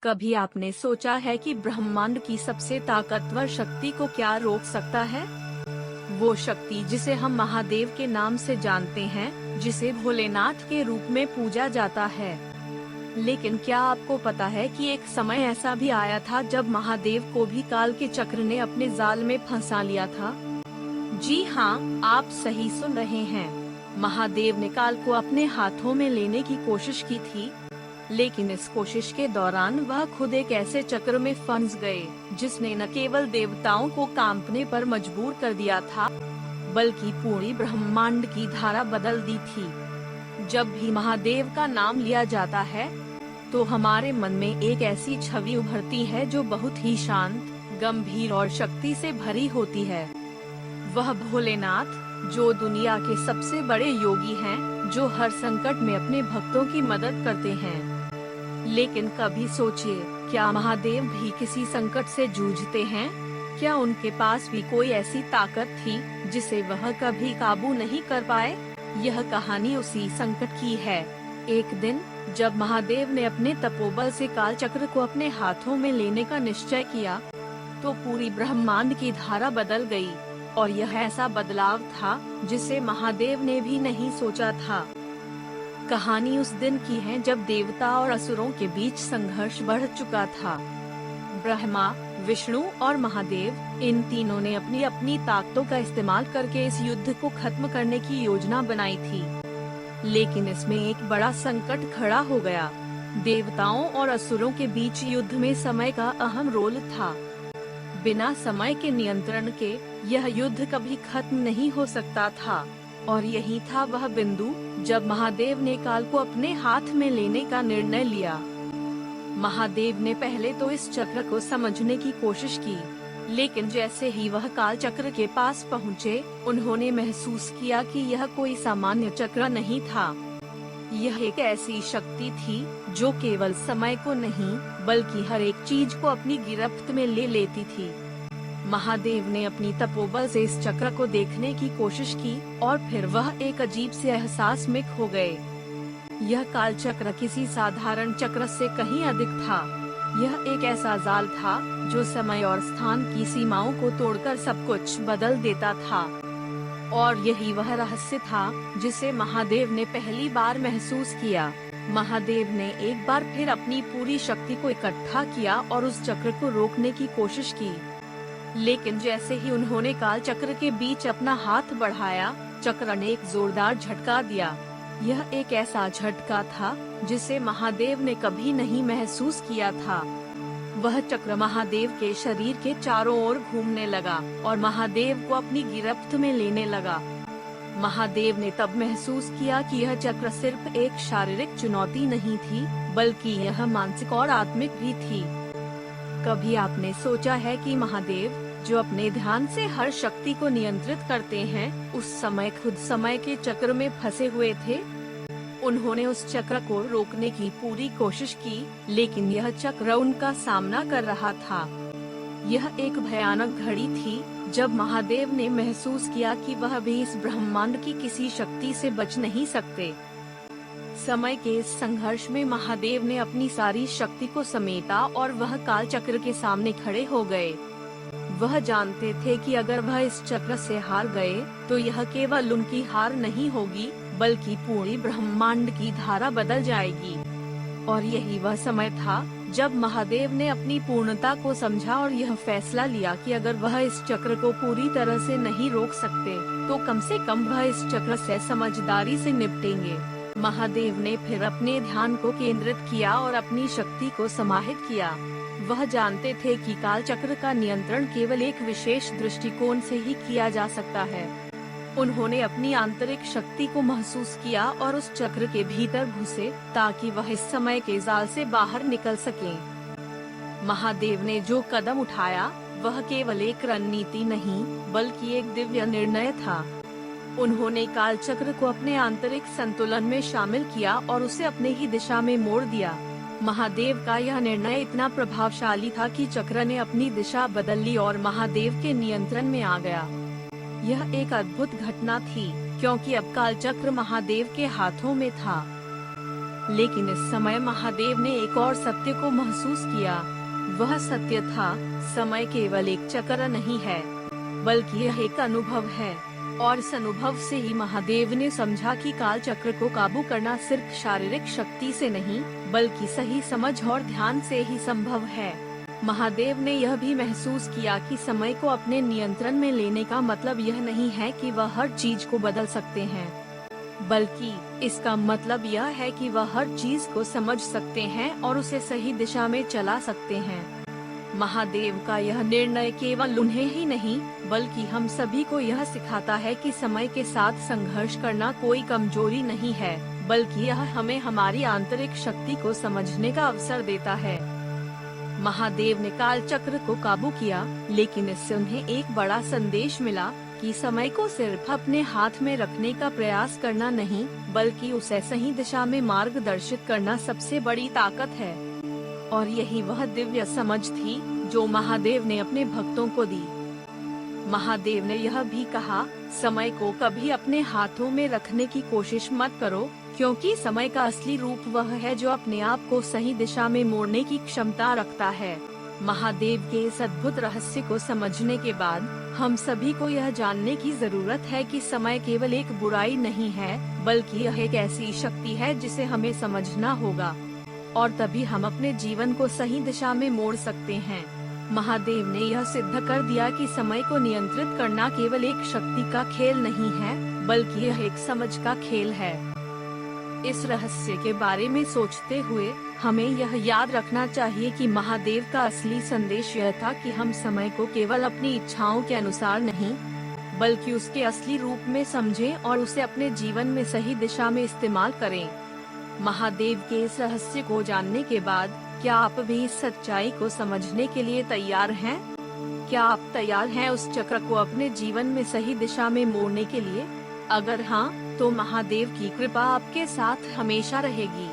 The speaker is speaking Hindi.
कभी आपने सोचा है कि ब्रह्मांड की सबसे ताकतवर शक्ति को क्या रोक सकता है? वो शक्ति जिसे हम महादेव के नाम से जानते हैं, जिसे भोलेनाथ के रूप में पूजा जाता है। लेकिन क्या आपको पता है कि एक समय ऐसा भी आया था जब महादेव को भी काल के चक्र ने अपने जाल में फंसा लिया था? जी हाँ, आप सही सुन रहे हैं। महादेव ने काल को अपने हाथों में लेने की कोशिश की थी, लेकिन इस कोशिश के दौरान वह खुद एक ऐसे चक्र में फंस गए, जिसने न केवल देवताओं को कांपने पर मजबूर कर दिया था, बल्कि पूरी ब्रह्मांड की धारा बदल दी थी। जब भी महादेव का नाम लिया जाता है, तो हमारे मन में एक ऐसी छवि उभरती है जो बहुत ही शांत, गंभीर और शक्ति से भरी होती है। वह भोलेनाथ, जो दुनिया के सबसे बड़े योगी हैं, जो हर संकट में अपने भक्तों की मदद करते हैं। लेकिन कभी सोचिए, क्या महादेव भी किसी संकट से जूझते हैं? क्या उनके पास भी कोई ऐसी ताकत थी जिसे वह कभी काबू नहीं कर पाए? यह कहानी उसी संकट की है। एक दिन जब महादेव ने अपने तपोबल से काल चक्र को अपने हाथों में लेने का निश्चय किया, तो पूरी ब्रह्मांड की धारा बदल गई, और यह ऐसा बदलाव था जिसे महादेव ने भी नहीं सोचा था। कहानी उस दिन की है जब देवता और असुरों के बीच संघर्ष बढ़ चुका था। ब्रह्मा, विष्णु और महादेव, इन तीनों ने अपनी अपनी ताकतों का इस्तेमाल करके इस युद्ध को खत्म करने की योजना बनाई थी। लेकिन इसमें एक बड़ा संकट खड़ा हो गया। देवताओं और असुरों के बीच युद्ध में समय का अहम रोल था। बिना समय के नियंत्रण के यह युद्ध कभी खत्म नहीं हो सकता था, और यही था वह बिंदु जब महादेव ने काल को अपने हाथ में लेने का निर्णय लिया। महादेव ने पहले तो इस चक्र को समझने की कोशिश की, लेकिन जैसे ही वह काल चक्र के पास पहुँचे, उन्होंने महसूस किया कि यह कोई सामान्य चक्र नहीं था। यह एक ऐसी शक्ति थी जो केवल समय को नहीं, बल्कि हर एक चीज को अपनी गिरफ्त में ले लेती थी। महादेव ने अपनी तपोबल से इस चक्र को देखने की कोशिश की, और फिर वह एक अजीब से एहसास में खो गए। यह काल चक्र किसी साधारण चक्र से कहीं अधिक था। यह एक ऐसा जाल था जो समय और स्थान की सीमाओं को तोड़कर सब कुछ बदल देता था। और यही वह रहस्य था जिसे महादेव ने पहली बार महसूस किया। महादेव ने एक बार फिर अपनी पूरी शक्ति को इकट्ठा किया और उस चक्र को रोकने की कोशिश की। लेकिन जैसे ही उन्होंने काल चक्र के बीच अपना हाथ बढ़ाया, चक्र ने एक जोरदार झटका दिया। यह एक ऐसा झटका था जिसे महादेव ने कभी नहीं महसूस किया था। वह चक्र महादेव के शरीर के चारों ओर घूमने लगा और महादेव को अपनी गिरफ्त में लेने लगा। महादेव ने तब महसूस किया कि यह चक्र सिर्फ एक शारीरिक चुनौती नहीं थी, बल्कि यह मानसिक और आत्मिक भी थी। कभी आपने सोचा है कि महादेव, जो अपने ध्यान से हर शक्ति को नियंत्रित करते हैं, उस समय खुद समय के चक्र में फंसे हुए थे? उन्होंने उस चक्र को रोकने की पूरी कोशिश की, लेकिन यह चक्र उनका सामना कर रहा था। यह एक भयानक घड़ी थी जब महादेव ने महसूस किया कि वह भी इस ब्रह्मांड की किसी शक्ति से बच नहीं सकते। समय के इस संघर्ष में महादेव ने अपनी सारी शक्ति को समेटा और वह काल चक्र के सामने खड़े हो गए। वह जानते थे कि अगर वह इस चक्र से हार गए, तो यह केवल उनकी हार नहीं होगी, बल्कि पूरी ब्रह्मांड की धारा बदल जाएगी। और यही वह समय था जब महादेव ने अपनी पूर्णता को समझा और यह फैसला लिया कि अगर वह इस चक्र को पूरी तरह से नहीं रोक सकते, तो कम से कम वह इस चक्र से समझदारी से निपटेंगे। महादेव ने फिर अपने ध्यान को केंद्रित किया और अपनी शक्ति को समाहित किया। वह जानते थे कि काल चक्र का नियंत्रण केवल एक विशेष दृष्टिकोण से ही किया जा सकता है। उन्होंने अपनी आंतरिक शक्ति को महसूस किया और उस चक्र के भीतर घुसे, ताकि वह इस समय के जाल से बाहर निकल सकें। महादेव ने जो कदम उठाया, वह केवल एक रणनीति नहीं, बल्कि एक दिव्य निर्णय था। उन्होंने काल चक्र को अपने आंतरिक संतुलन में शामिल किया और उसे अपने ही दिशा में मोड़ दिया। महादेव का यह निर्णय इतना प्रभावशाली था कि चक्र ने अपनी दिशा बदल ली और महादेव के नियंत्रण में आ गया। यह एक अद्भुत घटना थी, क्योंकि अब काल चक्र महादेव के हाथों में था। लेकिन इस समय महादेव ने एक और सत्य को महसूस किया। वह सत्य था, समय केवल एक चक्र नहीं है, बल्कि यह एक अनुभव है। और इस अनुभव से ही महादेव ने समझा कि काल चक्र को काबू करना सिर्फ शारीरिक शक्ति से नहीं, बल्कि सही समझ और ध्यान से ही संभव है। महादेव ने यह भी महसूस किया कि समय को अपने नियंत्रण में लेने का मतलब यह नहीं है कि वह हर चीज को बदल सकते हैं, बल्कि इसका मतलब यह है कि वह हर चीज को समझ सकते हैं और उसे सही दिशा में चला सकते हैं। महादेव का यह निर्णय केवल उन्हें ही नहीं, बल्कि हम सभी को यह सिखाता है कि समय के साथ संघर्ष करना कोई कमजोरी नहीं है, बल्कि यह हमें हमारी आंतरिक शक्ति को समझने का अवसर देता है। महादेव ने काल चक्र को काबू किया, लेकिन इससे उन्हें एक बड़ा संदेश मिला कि समय को सिर्फ अपने हाथ में रखने का प्रयास करना नहीं, बल्कि उसे सही दिशा में मार्गदर्शित करना सबसे बड़ी ताकत है। और यही वह दिव्य समझ थी जो महादेव ने अपने भक्तों को दी। महादेव ने यह भी कहा, समय को कभी अपने हाथों में रखने की कोशिश मत करो, क्योंकि समय का असली रूप वह है जो अपने आप को सही दिशा में मोड़ने की क्षमता रखता है। महादेव के इस अद्भुत रहस्य को समझने के बाद हम सभी को यह जानने की जरूरत है कि समय केवल एक बुराई नहीं है, बल्कि यह एक ऐसी शक्ति है जिसे हमें समझना होगा, और तभी हम अपने जीवन को सही दिशा में मोड़ सकते हैं। महादेव ने यह सिद्ध कर दिया कि समय को नियंत्रित करना केवल एक शक्ति का खेल नहीं है, बल्कि यह एक समझ का खेल है। इस रहस्य के बारे में सोचते हुए हमें यह याद रखना चाहिए कि महादेव का असली संदेश यह था कि हम समय को केवल अपनी इच्छाओं के अनुसार नहीं, बल्कि उसके असली रूप में समझें और उसे अपने जीवन में सही दिशा में इस्तेमाल करें। महादेव के इस रहस्य को जानने के बाद क्या आप भी इस सच्चाई को समझने के लिए तैयार हैं? क्या आप तैयार हैं उस चक्र को अपने जीवन में सही दिशा में मोड़ने के लिए? अगर हाँ, तो महादेव की कृपा आपके साथ हमेशा रहेगी।